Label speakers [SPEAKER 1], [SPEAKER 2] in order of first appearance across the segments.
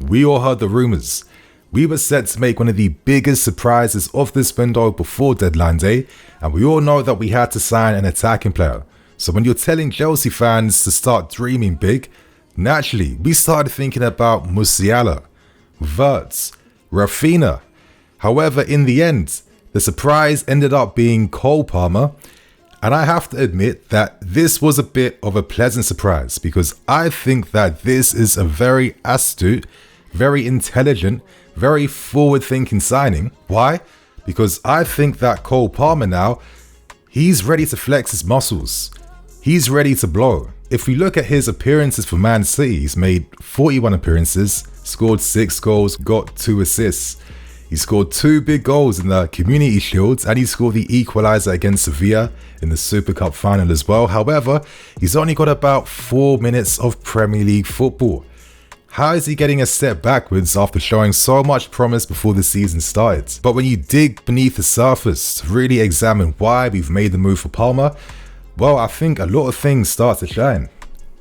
[SPEAKER 1] we all heard the rumours. We were set to make one of the biggest surprises of this window before deadline day, and we all know that we had to sign an attacking player. So when you're telling Chelsea fans to start dreaming big, naturally we started thinking about Musiala, Wirtz, Rafinha. However, in the end, the surprise ended up being Cole Palmer, and I have to admit that this was a bit of a pleasant surprise because I think that this is a very astute, very intelligent, very forward-thinking signing. Why? Because I think that Cole Palmer now, he's ready to flex his muscles. He's ready to blow. If we look at his appearances for Man City, he's made 41 appearances, scored 6 goals, got 2 assists. He scored 2 big goals in the Community Shield, and he scored the equaliser against Sevilla in the Super Cup final as well. However, he's only got about 4 minutes of Premier League football. How is he getting a step backwards after showing so much promise before the season started? But when you dig beneath the surface to really examine why we've made the move for Palmer, well, I think a lot of things start to shine.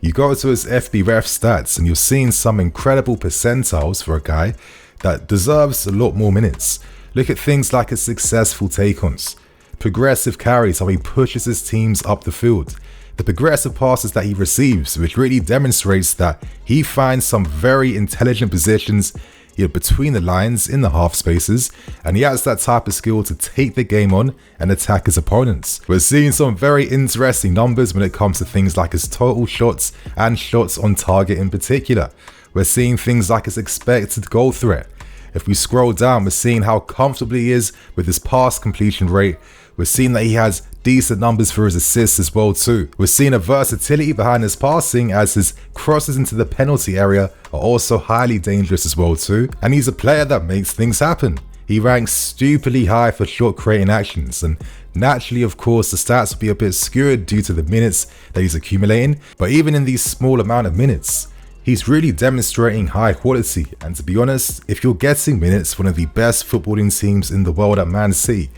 [SPEAKER 1] You go to his FBref stats and you're seeing some incredible percentiles for a guy that deserves a lot more minutes. Look at things like his successful take-ons, progressive carries, how he pushes his teams up the field, the progressive passes that he receives, which really demonstrates that he finds some very intelligent positions between the lines in the half spaces, and he has that type of skill to take the game on and attack his opponents. We're seeing some very interesting numbers when it comes to things like his total shots and shots on target in particular. We're seeing things like his expected goal threat. If we scroll down, we're seeing how comfortable he is with his pass completion rate. We're seeing that he has decent numbers for his assists as well too. We're seeing a versatility behind his passing as his crosses into the penalty area are also highly dangerous as well too. And he's a player that makes things happen. He ranks stupidly high for shot creating actions, and naturally of course the stats will be a bit skewed due to the minutes that he's accumulating, but even in these small amount of minutes, he's really demonstrating high quality. And to be honest, if you're getting minutes for one of the best footballing teams in the world at Man City,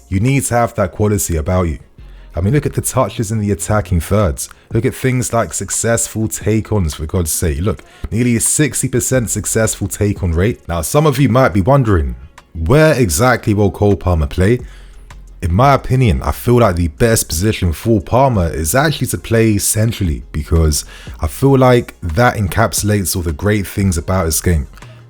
[SPEAKER 1] you need to have that quality about you. I mean, look at the touches in the attacking thirds. Look at things like successful take-ons, for God's sake. Look, nearly a 60% successful take-on rate. Now, some of you might be wondering, where exactly will Cole Palmer play? In my opinion, I feel like the best position for Palmer is actually to play centrally, because I feel like that encapsulates all the great things about his game.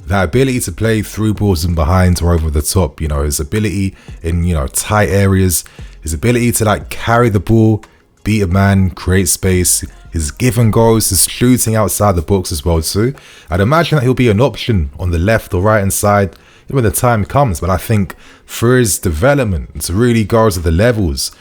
[SPEAKER 1] That ability to play through balls and behind or over the top, his ability in, tight areas, his ability to carry the ball, beat a man, create space, his give and goes, his shooting outside the box as well too. I'd imagine that he'll be an option on the left or right hand side when the time comes, but I think for his development to really go to the levels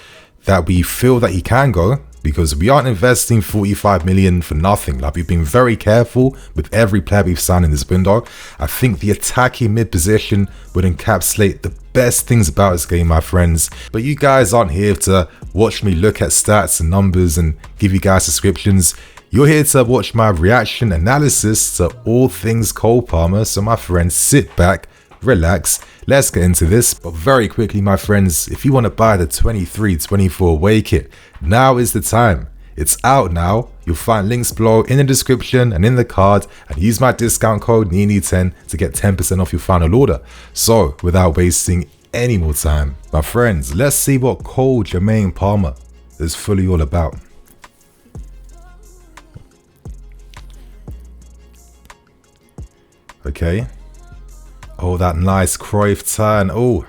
[SPEAKER 1] that we feel that he can go, because we aren't investing 45 million for nothing. We've been very careful with every player we've signed in this window. I think the attacking mid position would encapsulate the best things about his game, my friends. But you guys aren't here to watch me look at stats and numbers and give you guys descriptions. You're here to watch my reaction analysis to all things Cole Palmer. So my friends, sit back, relax, let's get into this. But very quickly, my friends, if you want to buy the 23-24 away kit, now is the time. It's out now. You'll find links below in the description and in the card, and use my discount code NINI10 to get 10% off your final order. So without wasting any more time, my friends, let's see what Cole Jermaine Palmer is fully all about. Okay. Oh, that nice Cruyff turn. Oh.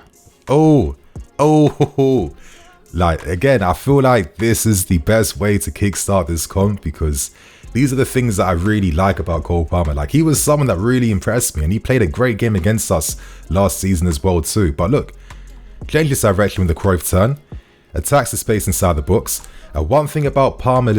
[SPEAKER 1] Again, I feel like this is the best way to kickstart this comp, because these are the things that I really like about Cole Palmer. He was someone that really impressed me, and he played a great game against us last season as well too. But look, changes direction with the Cruyff turn, attacks the space inside the box. And one thing about Palmer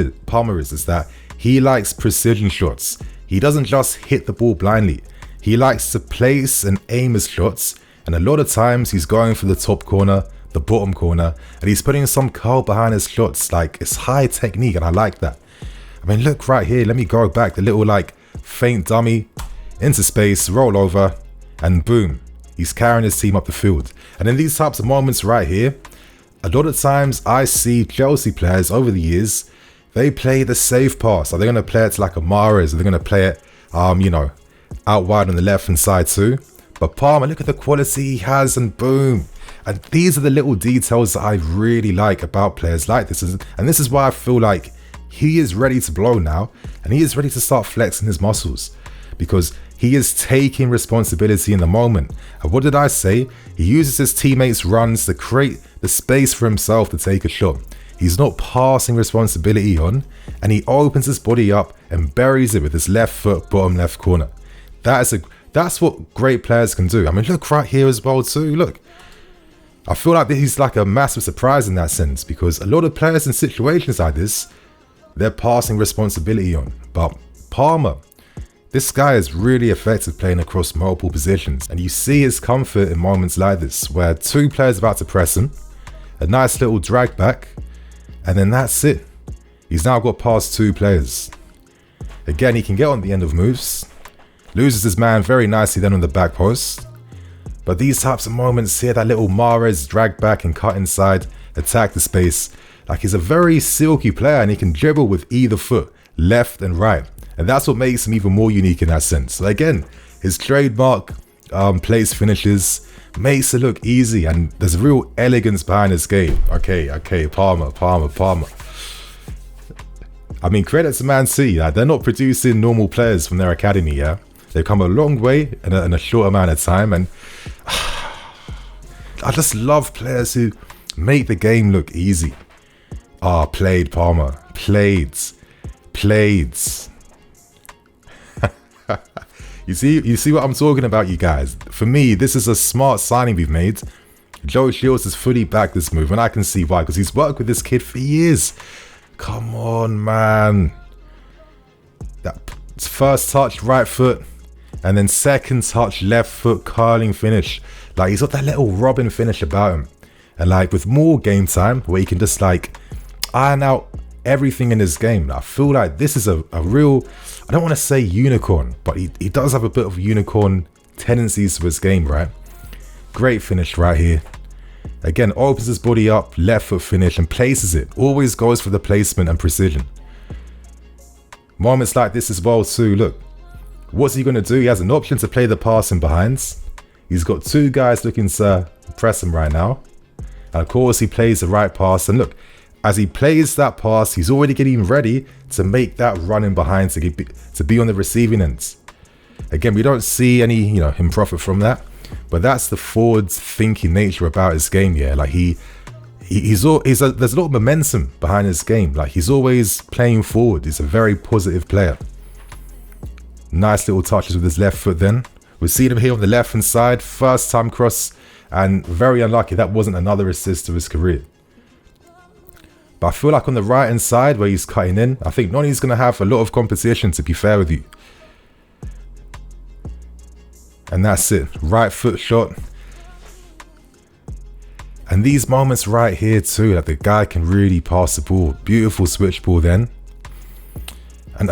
[SPEAKER 1] is that he likes precision shots. He doesn't just hit the ball blindly. He likes to place and aim his shots, and a lot of times he's going for the top corner, the bottom corner, and he's putting some curl behind his shots. It's high technique, and I like that. I mean, look right here, let me go back, the little feint dummy into space, roll over, and boom, he's carrying his team up the field. And in these types of moments right here, a lot of times I see Chelsea players over the years, they play the safe pass. Are they going to play it to a Mahrez? Are they going to play it out wide on the left hand side too. But Palmer, look at the quality he has, and boom. And these are the little details that I really like about players like this. And this is why I feel like he is ready to blow now, and he is ready to start flexing his muscles, because he is taking responsibility in the moment. And what did I say? He uses his teammates' runs to create the space for himself to take a shot. He's not passing responsibility on, and he opens his body up and buries it with his left foot, bottom left corner. That's what great players can do. I mean, look right here as well too. Look, I feel like he's like a massive surprise in that sense, because a lot of players in situations like this, they're passing responsibility on. But Palmer, this guy is really effective playing across multiple positions, and you see his comfort in moments like this, where two players about to press him, a nice little drag back, and then that's it. He's now got past two players. Again, he can get on the end of moves, loses his man very nicely then on the back post. But these types of moments here, that little Mahrez drag back and cut inside, attack the space. Like, he's a very silky player, and he can dribble with either foot, left and right. And that's what makes him even more unique in that sense. So again, his trademark place finishes makes it look easy, and there's a real elegance behind his game. Okay, Palmer. I mean, credit to Man City. They're not producing normal players from their academy, yeah? They've come a long way in a short amount of time, and I just love players who make the game look easy. Played, Palmer. Played. You see what I'm talking about, you guys? For me, this is a smart signing we've made. Joe Shields has fully backed this move, and I can see why, because he's worked with this kid for years. Come on, man. That first touch, right foot, and then second touch, left foot, curling finish. Like, he's got that little Robin finish about him. And like, with more game time, where he can just like iron out everything in his game, I feel like this is a real, I don't want to say unicorn, but he does have a bit of unicorn tendencies to his game, right? Great finish right here. Again, opens his body up, left foot finish, and places it. Always goes for the placement and precision. Moments like this as well too. Look, what's he going to do? He has an option to play the pass in behind. He's got two guys looking to press him right now. And of course, he plays the right pass. And look, as he plays that pass, he's already getting ready to make that run in behind to be on the receiving end. Again, we don't see any, him profit from that. But that's the forwards thinking nature about his game, yeah. Like there's a lot of momentum behind his game. Like, he's always playing forward. He's a very positive player. Nice little touches with his left foot then. We've seen him here on the left hand side, first time cross, and very unlucky that wasn't another assist to his career. But I feel like on the right hand side where he's cutting in, I think Noni's going to have a lot of competition, to be fair with you. And that's it. Right foot shot. And these moments right here too, that the guy can really pass the ball. Beautiful switch ball then. And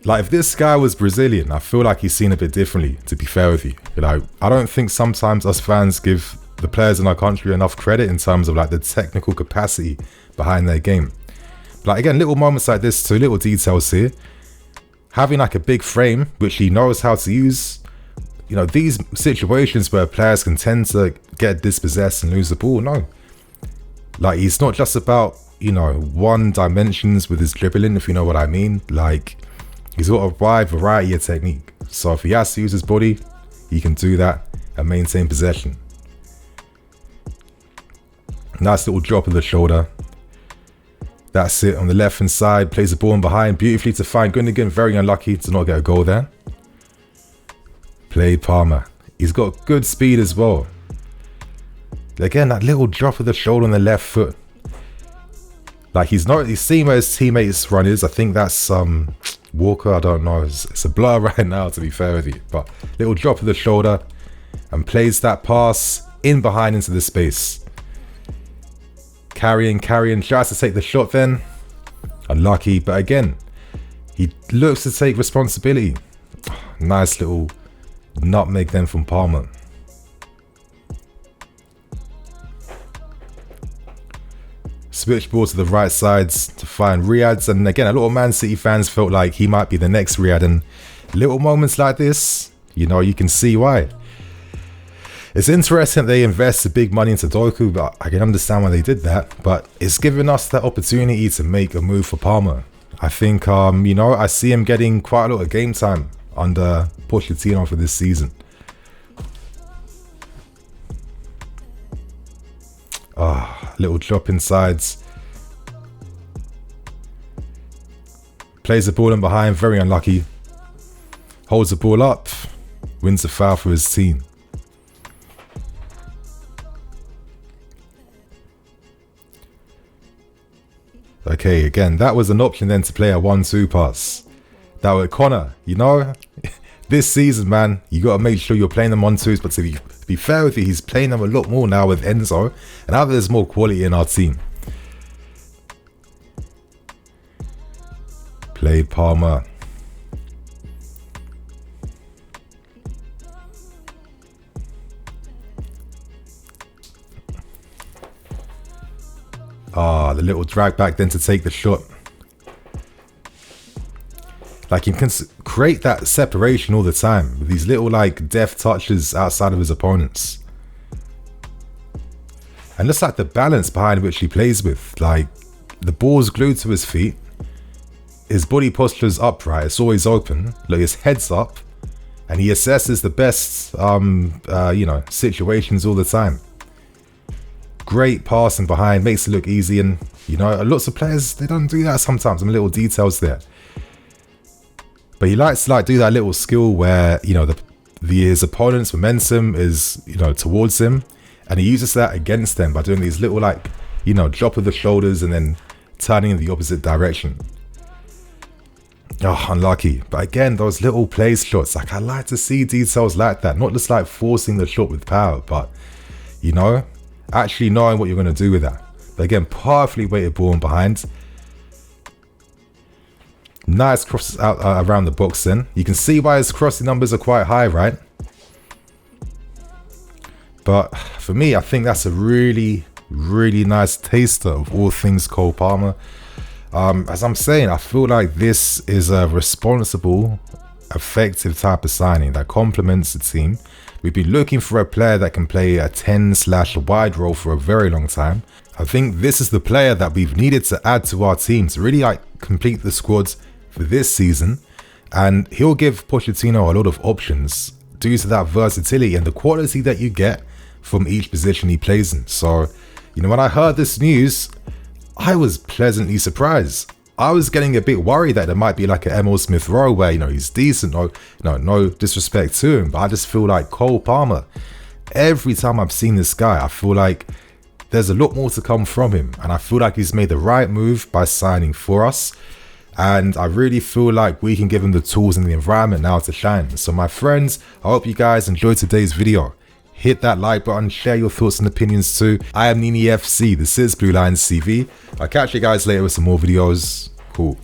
[SPEAKER 1] like, if this guy was Brazilian, I feel like he's seen a bit differently, to be fair with you. Like, I don't think sometimes us fans give the players in our country enough credit in terms of like the technical capacity behind their game. But like, again, little moments like this too, little details here. Having like a big frame, which he knows how to use. These situations where players can tend to get dispossessed and lose the ball. No. Like, he's not just about, one dimensions with his dribbling, if you know what I mean. Like, he's got a wide variety of technique. So if he has to use his body, he can do that and maintain possession. Nice little drop of the shoulder. That's it. On the left hand side, plays the ball in behind beautifully to find Gundogan. Very unlucky to not get a goal there. Played Palmer. He's got good speed as well. Again, that little drop of the shoulder on the left foot. Like, he's seeing where his teammates' run is. I think that's Walker. I don't know. It's a blur right now, to be fair with you. But little drop of the shoulder and plays that pass in behind into the space. Carrying, tries to take the shot then. Unlucky, but again, he looks to take responsibility. Nice little nutmeg then from Palmer. Switch ball to the right sides to find Riyadh. And again, a lot of Man City fans felt like he might be the next Riyadh. And Little moments like this, you know, you can see why. It's interesting they invested big money into Doku, but I can understand why they did that. But it's given us that opportunity to make a move for Palmer. I think, you know, I see him getting quite a lot of game time under Pochettino for this season. Little drop inside. Plays the ball in behind, very unlucky. Holds the ball up, wins the foul for his team. Okay, again, that was an option then to play a 1-2 pass. That with Connor, you know, this season, man, you got to make sure you're playing them 1-2s. But to be fair with you, he's playing them a lot more now with Enzo. And now there's more quality in our team. Played Palmer. The little drag back then to take the shot. Like, he can create that separation all the time with these little like deft touches outside of his opponents. And just like the balance behind which he plays with, like the ball's glued to his feet, his body posture is upright, it's always open, look, his head's up, and he assesses the best you know, situations all the time. Great passing behind, makes it look easy. And you know, lots of players, they don't do that sometimes, some little details there. But he likes to like do that little skill where, you know, his opponent's momentum is, you know, towards him, and he uses that against them by doing these little like, you know, drop of the shoulders and then turning in the opposite direction. Oh, unlucky. But again, those little place shots, like I like to see details like that, not just like forcing the shot with power, but you know, actually knowing what you're going to do with that. But again, powerfully weighted ball in behind. Nice crosses out around the box then. You can see why his crossing numbers are quite high, right? But for me, I think that's a really, really nice taster of all things Cole Palmer. As I'm saying, I feel like this is a responsible, effective type of signing that complements the team. We've been looking for a player that can play a 10/wide role for a very long time. I think this is the player that we've needed to add to our team to really like complete the squad for this season. And he'll give Pochettino a lot of options due to that versatility and the quality that you get from each position he plays in. So, you know, when I heard this news, I was pleasantly surprised. I was getting a bit worried that there might be like an Emil Smith Rowe where, you know, he's decent, no disrespect to him, but I just feel like Cole Palmer, every time I've seen this guy, I feel like there's a lot more to come from him, and I feel like he's made the right move by signing for us, and I really feel like we can give him the tools and the environment now to shine. So my friends, I hope you guys enjoyed today's video. Hit that like button, share your thoughts and opinions too. I am Nini FC, this is BlueLionsTV. I'll catch you guys later with some more videos. Cool.